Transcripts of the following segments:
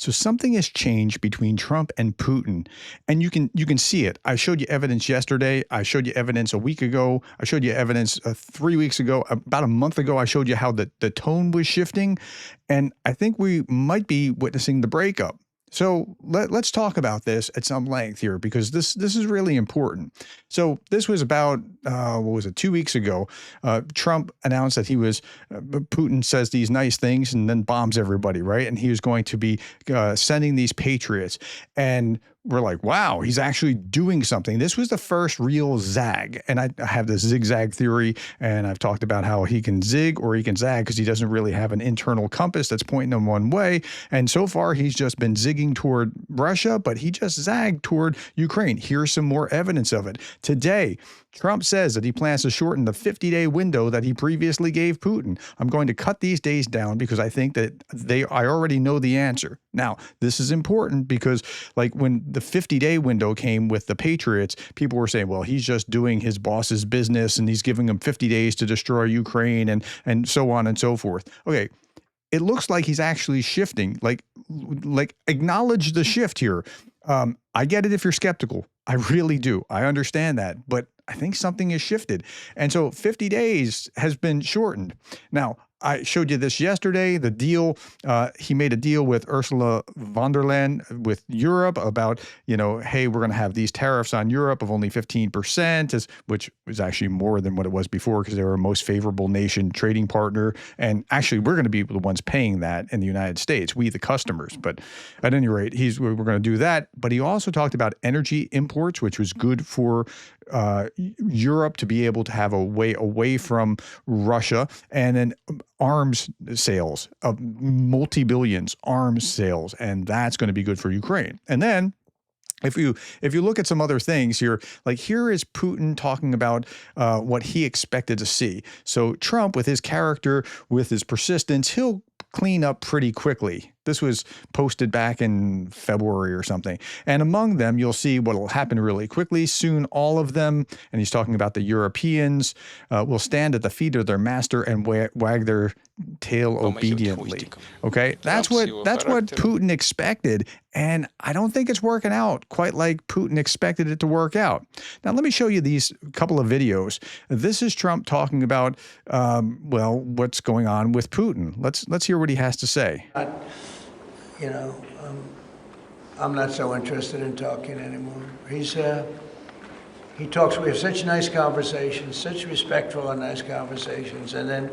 So something has changed between Trump and Putin, and you can see it. I showed you evidence yesterday. I showed you evidence a week ago. I showed you evidence 3 weeks ago. About a month ago, I showed you how the tone was shifting, and I think we might be witnessing the breakup. So let's talk about this at some length here, because this is really important. So this was about, what was it, 2 weeks ago. Trump announced that Putin says these nice things and then bombs everybody, right? And he was going to be sending these patriots. And we're like, wow, he's actually doing something. This was the first real zag. And I have this zigzag theory, and I've talked about how he can zig or he can zag because he doesn't really have an internal compass that's pointing him one way. And so far, he's just been zigging toward Russia, but he just zagged toward Ukraine. Here's some more evidence of it. Today, Trump says that he plans to shorten the 50-day window that he previously gave Putin. I'm going to cut these days down because I think that I already know the answer. Now, this is important because, like, when the 50-day window came with the Patriots, people were saying, well, he's just doing his boss's business and he's giving them 50 days to destroy Ukraine and so on and so forth. Okay. It looks like he's actually shifting, like acknowledge the shift here. I get it if you're skeptical. I really do. I understand that, but I think something has shifted. And so 50 days has been shortened. Now, I showed you this yesterday, the deal. He made a deal with Ursula von der Leyen with Europe about, hey, we're going to have these tariffs on Europe of only 15%, which was actually more than what it was before because they were a most favorable nation trading partner. And actually, we're going to be the ones paying that in the United States, we the customers. But at any rate, we're going to do that. But he also talked about energy imports, which was good for Europe to be able to have a way away from Russia, and then arms sales of multi-billions, arms sales, and that's going to be good for Ukraine. And then if you look at some other things here, like here is Putin talking about what he expected to see. So Trump, with his character, with his persistence, he'll clean up pretty quickly. This was posted back in February or something. And among them, you'll see what will happen really quickly. Soon, all of them, and he's talking about the Europeans, will stand at the feet of their master and wag their tail obediently. Okay, that's what Putin expected. And I don't think it's working out quite like Putin expected it to work out. Now, let me show you these couple of videos. This is Trump talking about, what's going on with Putin. Let's hear what he has to say. I'm not so interested in talking anymore. He talks, we have such nice conversations, such respectful and nice conversations, and then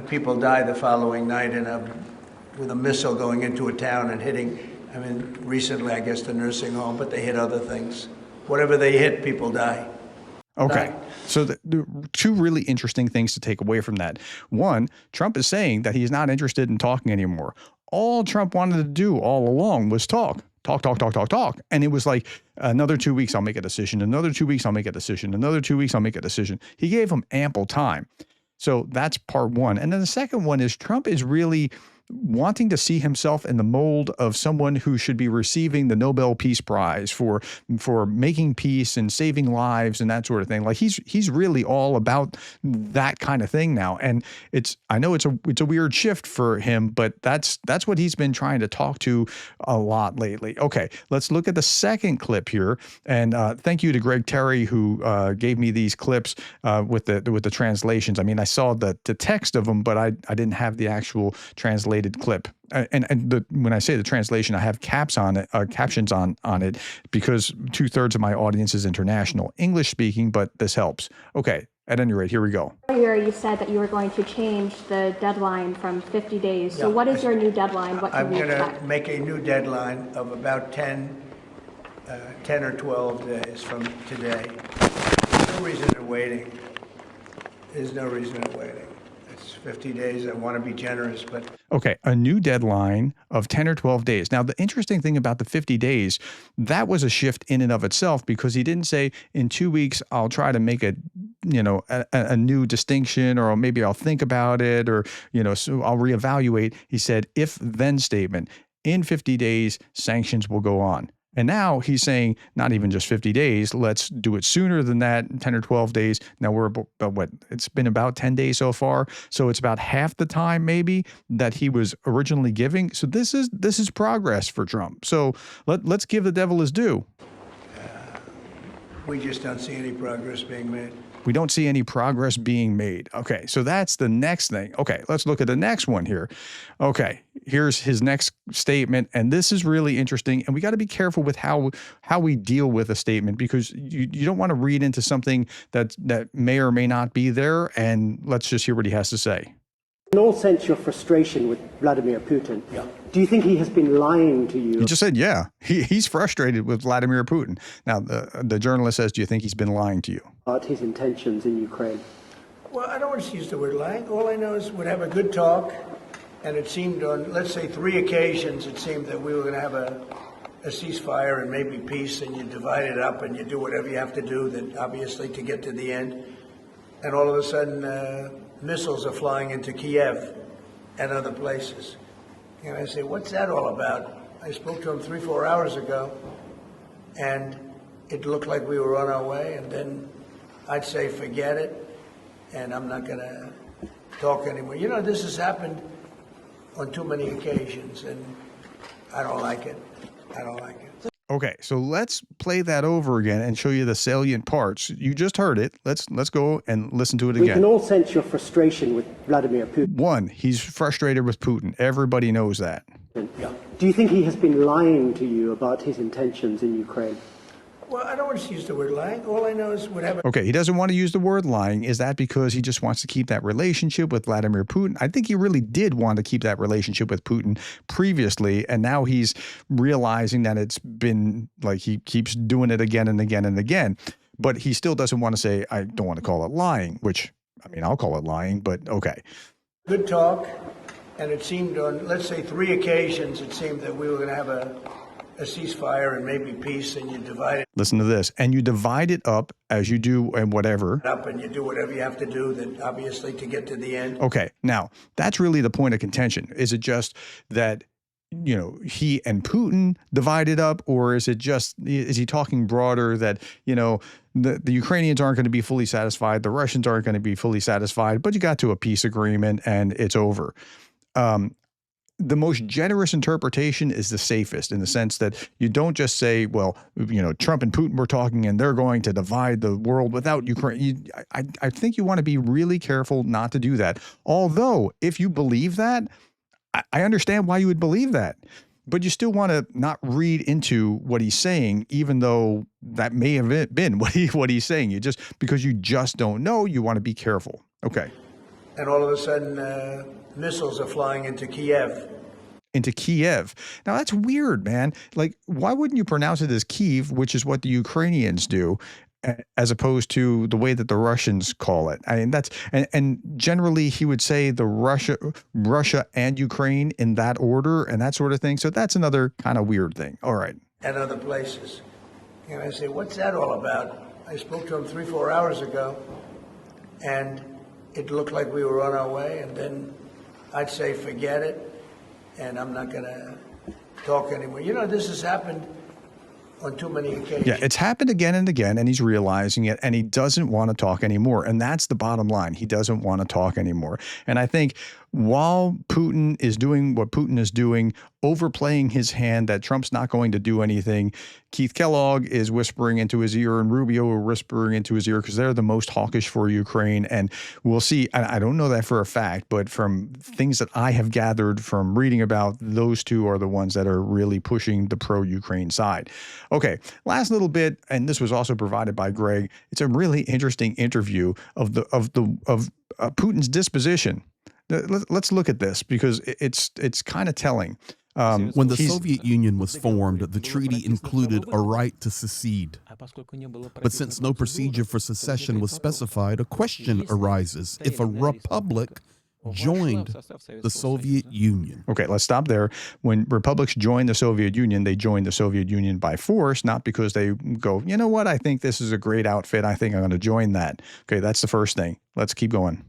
people die the following night with a missile going into a town and hitting, recently, I guess, the nursing home, but they hit other things. Whatever they hit, people die. Okay. So the two really interesting things to take away from that. One, Trump is saying that he's not interested in talking anymore. All Trump wanted to do all along was talk. And it was like, another 2 weeks, I'll make a decision. Another 2 weeks, I'll make a decision. Another 2 weeks, I'll make a decision. He gave him ample time. So that's part one. And then the second one is Trump is really wanting to see himself in the mold of someone who should be receiving the Nobel Peace Prize for making peace and saving lives and that sort of thing. Like he's really all about that kind of thing now. And I know it's a weird shift for him, but that's what he's been trying to talk to a lot lately. Okay, let's look at the second clip here. And thank you to Greg Terry who gave me these clips with the translations. I saw the text of them, but I didn't have the actual translated clip. When I say the translation, I have captions on it because 2/3 of my audience is international English speaking, but this helps. Okay, at any rate, here we go. Earlier you said that you were going to change the deadline from 50 days. So what is your new deadline? What can we expect? I'm going to make a new deadline of about 10 or 12 days from today. There's no reason in waiting. There's no reason in waiting. It's 50 days. I want to be generous, but... Okay, a new deadline of 10 or 12 days. Now, the interesting thing about the 50 days, that was a shift in and of itself because he didn't say in 2 weeks, I'll try to make a new distinction, or maybe I'll think about it, or, so I'll reevaluate. He said, if then statement, in 50 days, sanctions will go on. And now he's saying not even just 50 days, let's do it sooner than that, 10 or 12 days. Now we're about what? It's been about 10 days so far. So it's about half the time maybe that he was originally giving. So this is progress for Trump. So let's give the devil his due. We just don't see any progress being made. We don't see any progress being made. Okay, so that's the next thing. Okay, let's look at the next one here. Okay, here's his next statement, and this is really interesting, and we got to be careful with how we deal with a statement, because you don't want to read into something that may or may not be there, and let's just hear what he has to say. In all sense, your frustration with Vladimir Putin. Yeah. Do you think he has been lying to you? He just said, yeah, he's frustrated with Vladimir Putin. Now, the journalist says, do you think he's been lying to you? About his intentions in Ukraine. Well, I don't want to use the word lying. All I know is we'd have a good talk, and it seemed on, let's say, 3 occasions, it seemed that we were going to have a ceasefire and maybe peace, and you divide it up and you do whatever you have to do, that obviously to get to the end. And all of a sudden, missiles are flying into Kiev and other places. And I say, what's that all about? I spoke to him 3-4 hours ago, and it looked like we were on our way, and then I'd say, forget it, and I'm not going to talk anymore. You know, this has happened on too many occasions, and I don't like it. I don't like it. Okay, so let's play that over again and show you the salient parts. You just heard it. Let's go and listen to it again. We can all sense your frustration with Vladimir Putin. One, he's frustrated with Putin. Everybody knows that. Yeah. Do you think he has been lying to you about his intentions in Ukraine? Well, I don't want to use the word lying. All I know is we'd have a Okay, he doesn't want to use the word lying. Is that because he just wants to keep that relationship with Vladimir Putin? I think he really did want to keep that relationship with Putin previously, and now he's realizing that it's been like he keeps doing it again and again and again. But he still doesn't want to say, I don't want to call it lying, which, I mean, I'll call it lying, but okay. good talk, and it seemed on, let's say, 3 occasions, it seemed that we were going to have a ceasefire and maybe peace, and you divide it Listen to this. And you divide it up as you do and whatever. up, and you do whatever you have to do, that obviously to get to the end. Okay, now that's really the point of contention. Is it just that, you know, he and Putin divided up, or is he talking broader that, you know, the Ukrainians aren't going to be fully satisfied, the Russians aren't going to be fully satisfied, but you got to a peace agreement and it's over. The most generous interpretation is the safest, in the sense that you don't just say, well, you know, Trump and Putin were talking and they're going to divide the world without Ukraine. I think you want to be really careful not to do that. Although, if you believe that, I understand why you would believe that. But you still want to not read into what he's saying, even though that may have been what he's saying. Because you just don't know, you want to be careful. Okay. And all of a sudden, missiles are flying into Kiev. Into Kiev. Now that's weird, man. Like, why wouldn't you pronounce it as Kiev, which is what the Ukrainians do, as opposed to the way that the Russians call it? I mean, and generally he would say the Russia and Ukraine in that order and that sort of thing. So that's another kind of weird thing. All right. And other places. And I say, what's that all about? I spoke to him 3-4 hours ago, and it looked like we were on our way, and then I'd say, forget it, and I'm not going to talk anymore. You know, this has happened on too many occasions. Yeah, it's happened again and again, and he's realizing it, and he doesn't want to talk anymore. And that's the bottom line. He doesn't want to talk anymore. And I think while Putin is doing what Putin is doing, overplaying his hand that Trump's not going to do anything, Keith Kellogg is whispering into his ear and Rubio are whispering into his ear, because they're the most hawkish for Ukraine. And we'll see. I don't know that for a fact, but from things that I have gathered from reading about, those two are the ones that are really pushing the pro-Ukraine side. Okay, last little bit, and this was also provided by Greg. It's a really interesting interview of Putin's disposition. Let's look at this, because it's kind of telling. When the Soviet Union was formed, the treaty included a right to secede. But since no procedure for secession was specified, a question arises: if a republic joined the Soviet Union. Okay, let's stop there. When republics join the Soviet Union, they join the Soviet Union by force, not because they go, you know what, I think this is a great outfit, I think I'm going to join that. Okay, that's the first thing. Let's keep going.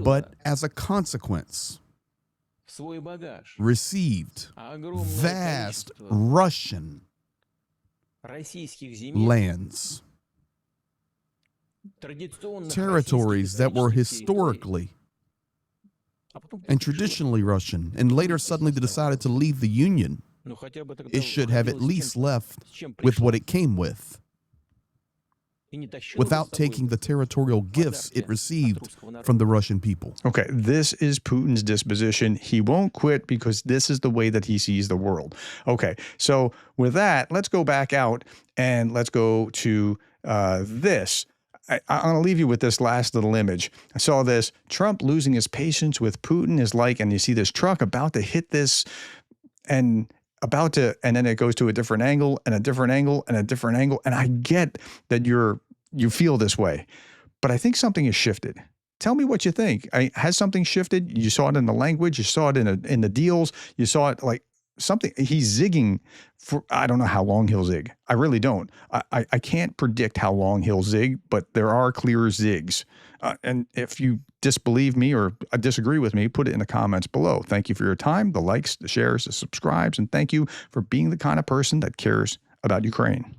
But as a consequence, received vast Russian lands, territories that were historically and traditionally Russian, and later suddenly they decided to leave the Union, it should have at least left with what it came with, without taking the territorial gifts it received from the Russian people. Okay, this is Putin's disposition. He won't quit because this is the way that he sees the world. Okay, so with that, let's go back out and let's go to this. I'm going to leave you with this last little image. I saw this. Trump losing his patience with Putin is like, and you see this truck about to hit this and then it goes to a different angle and a different angle and a different angle. And I get that you feel this way, but I think something has shifted. Tell me what you think. Has something shifted? You saw it in the language. You saw it in the deals. You saw it like something. He's zigging for, I don't know how long he'll zig. I really don't. I can't predict how long he'll zig, but there are clear zigs. And if you disbelieve me or disagree with me, put it in the comments below. Thank you for your time, the likes, the shares, the subscribes, and thank you for being the kind of person that cares about Ukraine.